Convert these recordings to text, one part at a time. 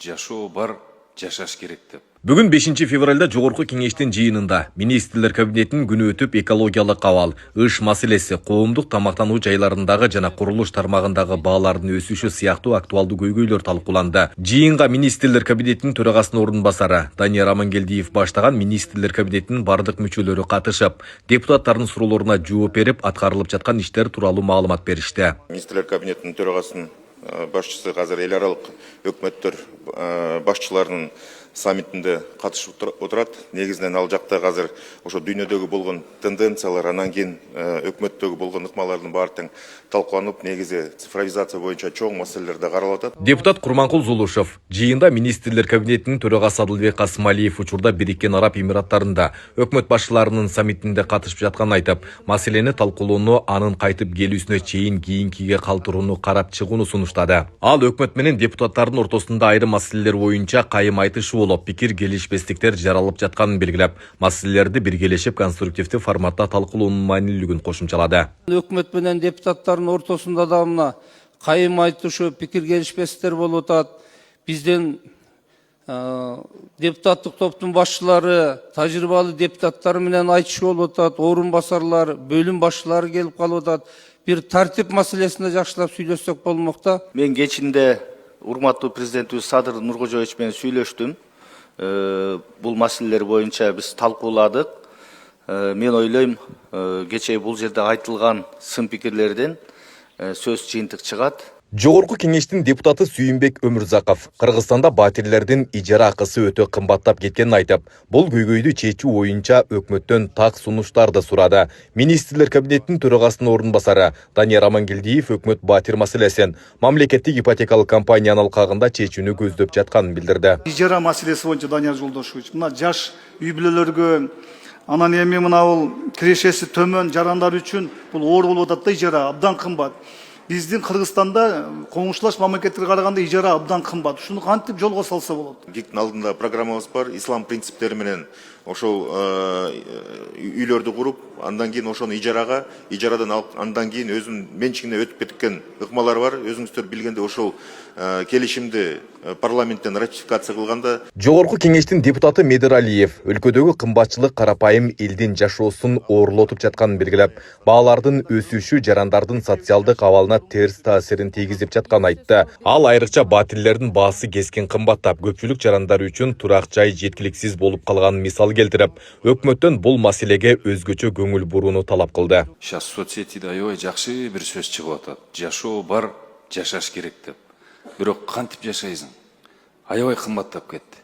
жашоо бар, жашаш керек деп. Бүгін 5 февральда Жогорку кеңештин жыйынында министрлер кабинетинин күнү өтүп экологиялык абал, ыш маселеси, коомдук тамактануу жайларындагы жана курулуш тармагындагы баалардын өсүшү сыяктуу актуалдуу көйгөйлөр талкууланды. Жыйынга министрлер кабинетинин төрагасынын ордун басары Данияр Амангелдиев баштаган министрлер кабинетинин бардык мүчөлөрү катышып, депутаттардын суроолоруна жооп берип, аткарылып жаткан иштер тууралуу маалымат беришти. Министрлер кабинетинин төрагасынын башчысы азыр эл аралык өкмөттөр башчыларынын саммитинде катышып отурат. Негизинен ал жакта азыр ошо дүйнөдөгү болгон тенденциялар, анан кийин өкмөттөгү болгон ыкмалардын баары тең талкууланып, негизи цифровизация боюнча чоң маселелер да каралып атат. Депутат Курманкул Зулушев жыйында министрлер кабинетинин төрагасы Адылбек Касымалиев учурда Бириккен Араб Эмираттарында өкмөт башчыларынын саммитинде катышып жатканын айтып, маселени талкуулоону, анын кайтып келүүсүнө чейин кийинкиге калтырууну карап чыгууну сунуштады. Ал өкмөт менен депутаттардын ортосунда айрым маселелер боюнча кайым айтышуу болуп, пикир келишпестиктер жаралып жатканын белгилеп, маселелерди биргелешип конструктивдүү форматта талкуулоонун маанилүүлүгүн кошумчалады. Өкмөт менен депутаттардын ортосунда да мына кайым айтышуу, пикир келишпестиктер болуп атат. Бизден депутаттык топтун башчылары, тажрыйбалуу депутаттар менен айтышуу болуп атат, орун басарлар, бөлүм башчылары келип калып атат. Бир тартип маселесинде жакшылап сүйлөшсөк болмок да. Мен кечинде урматтуу президентибиз Садыр Нуркожоевич менен сүйлөштүм. Бул маселелер боюнча биз талкууладык. Мен ойлойм, кечээ бул жерде айтылган сын пикирлерден сөз жыйынтык чыгат. Жогорку кеңештин депутаты Сүйүнбек Өмүрзаков Кыргызстанда батирлердин ижара акысы өтө кымбаттап кеткенин айтып, бул көйгөйдү чечүү боюнча өкмөттөн так сунуштарды сурады. Министрлер кабинетинин төрагасынын ордун басары Данияр Амангелдиев өкмөт батир маселесин мамлекеттик ипотекалык компаниянын алкагында чечүүнү көздөп жатканын билдирди. Ижара маселеси боюнча Данияр Жолдошевич, мына жаш үй бүлөлөргө, анан эми мына бул кирешеси төмөн жарандар үчүн бул оор болуп атат да, ижара абдан кымбат. Биздин Кыргызстанда коңшулаш мамлекеттерге караганда ижара абдан кымбат. Ушуну кантип жолго салса болот? ГИКтин алдында программабыз бар, ислам принциптери менен ошол үйлөрдү куруп, андан кийин ошону ижарадан алып, андан кийин өзүнүн менчигине өтүп кеткен ыкмалар бар. Өзүңүздөр билгенде ошол келишимди парламенттен ратификация кылганда. Жогорку кеңештин депутаты Медер Алиев өлкөдөгү кымбатчылык карапайым элдин жашоосун оорлотуп жатканын белгилеп, баалардын өсүшү жарандардын социалдык абалына терс таасирин тийгизип жатканын айтты. Ал айрыкча батирлердин баасы кескен кымбаттап, көпчүлүк жарандар үчүн турак жай жеткиликсиз болуп калганын мисал келтирип, өкмөттөн бул маселеге өзгөчө көңүл бурууну талап кылды. Сейчас соцсетиде аябай жакшы бир сөз чыгып атат. Жашоо бар, жашаш керек деп. Бирок кантип жашайсың? Аябай кымбаттап кетти.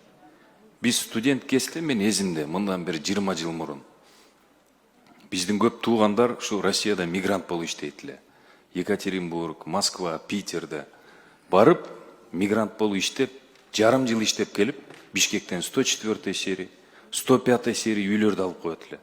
Биз студент кезде, мен эзимде, мындан бир 20 жыл мурун биздин көп туугандар ушу Россияда мигрант болуп иштейт эле. Екатеринбург, Москва, Питерде барып, мигрант болуп иштеп, жарым жыл иштеп келип, Бишкектен 104 серия, 105 серия үйлөрдү алып коет эле.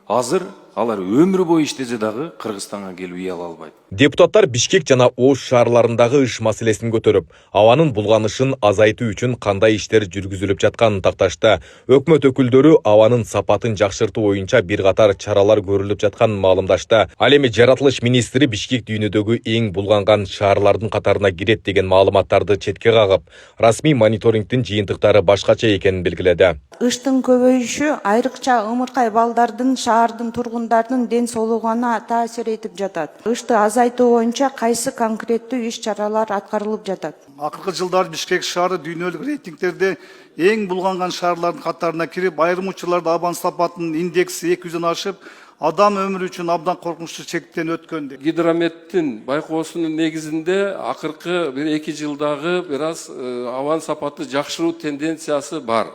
Азыр алар өмүр бою иштесе дагы Кыргызстанга келип үй ала албайт. Депутаттар Бишкек жана Ош шаарларындагы ыш маселесин көтөрүп, абанын булганышын азайтуу үчүн кандай иштер жүргүзүлүп жатканын такташты. Өкмөт өкүлдөрү абанын сапатын жакшыртуу боюнча бир катар чаралар көрүлүп жатканын маалымдашты. Ал эми жаратылыш министри Бишкек дүйнөдөгү эң булганган шаарлардын катарына кирет деген маалыматтарды четке кагып, расмий мониторингдин жыйынтыктары башкача экенин белгиледи. Ыштын көбөйүшү айрыкча ымыркай балдардын, шаардын тургундардын ден соолугуна таасир этип жатат. Ышты азайтуу боюнча кайсы конкреттүү иш-чаралар аткарылып жатат? Акыркы жылдары Бишкек шаары дүйнөлүк рейтингтерде эң булганган шаарлардын катарына кирип, айрым учурларда абан сапатынын индекси 200дөн ашып, адам өмүрү үчүн абдан коркунучтуу чектен өткөн. Гидрометтин байкоосунун негизинде акыркы 1-2 жылдагы бир аз абан сапаты жакшыруу тенденциясы бар.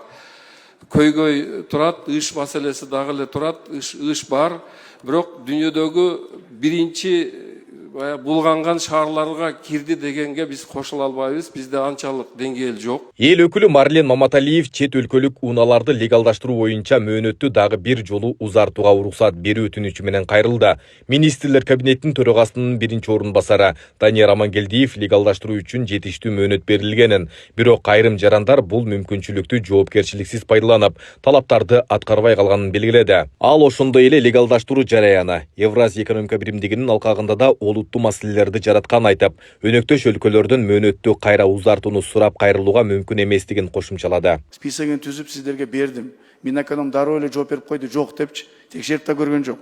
Көйгөй турат, ыш маселеси дагы эле турат, ыш бар. Бирок дүйнөдөгү биринчи булганган шаарларга кирди дегенге биз кошула албайбыз. Бизде анчалык деңгээл жок. Эл өкүлү Марлен Маматалиев чет өлкөлүк унааларды легалдаштыруу боюнча мөөнөттү дагы бир жолу узартууга уруксат берүү өтүнүчү менен кайрылды. Министрлер кабинетинин төрагасынын биринчи ордун басары Данияр Амангелдиев легалдаштыруу үчүн жетиштүү мөөнөт берилгенин, бирок айрым жарандар бул мүмкүнчүлүктү жоопкерчиликсиз пайдаланып, талаптарды аткарбай калганын белгиледи. Ал ошондой эле легалдаштыруу жараяны Евразия экономика биримдигинин алкагында да булуттуу маселелерди жаратканын айтып, өнөктөш өлкөлөрдүн мөөнөттү кайра узартууну сурап кайрылууга мүмкүн эместигин кошумчалады. Списогун түзүп сиздерге бердим. Минэконом дароо эле жооп берип койду, жок депчи. Текшерип да көргөн жок.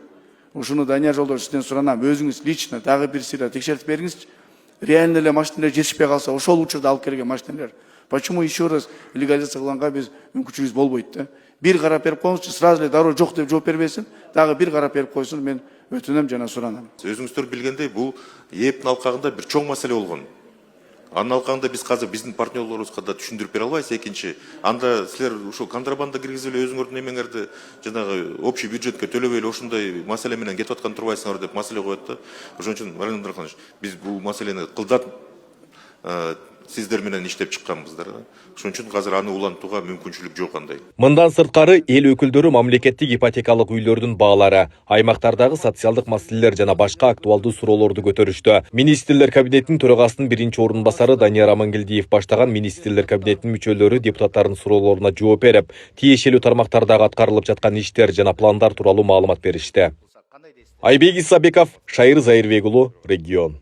Ушуну Данияр Жолдошов сизден суранам, өзүңүз лично дагы бир сыйра текшерип бериңизчи. Реально эле машиналар жетишпей калса, ошол учурда алып келген машиналар. Почему еще раз легализация кылганга биз мүмкүнчүлүгүбүз болбойт да? Бир карап берип коюңузчу, сразу эле дароо жок деп жооп бербесин, дагы бир карап берип койсун, мен өтүнөм жана суранам. Өзүңүздөр билгендей, бул ээптин алкагында бир чоң маселе болгон. Анын алкагында биз азыр биздин партнерлорубузга да түшүндүрүп бере албайбыз. Экинчи, анда силер ушул контрабанда киргизип эле өзүңөрдүн эмеңерди жанагы общий бюджетке төлөбөй эле ошондой маселе менен кетип аткан турбайсыңар деп маселе коет да. Ошон үчүн Валерий Абдрахманович, биз бул маселени кылдат сиздер менен иштеп чыкканбыздар. Ошон үчүн азыр аны улантууга мүмкүнчүлүк жок андай. Мындан сырткары эл өкүлдөрү мамлекеттик ипотекалык үйлөрдүн баалары, аймактардагы социалдык маселелер жана башка актуалдуу суроолорду көтөрүштү. Министрлер кабинетинин төрагасынын биринчи орун басары Данияр Амангелдиев баштаган министрлер кабинетинин мүчөлөрү депутаттардын суроолоруна жооп берип, тиешелүү тармактардагы аткарылып жаткан иштер жана пландар тууралуу маалымат беришти. Айбек Исабеков, Шайыр Зайырбек уулу, Регион.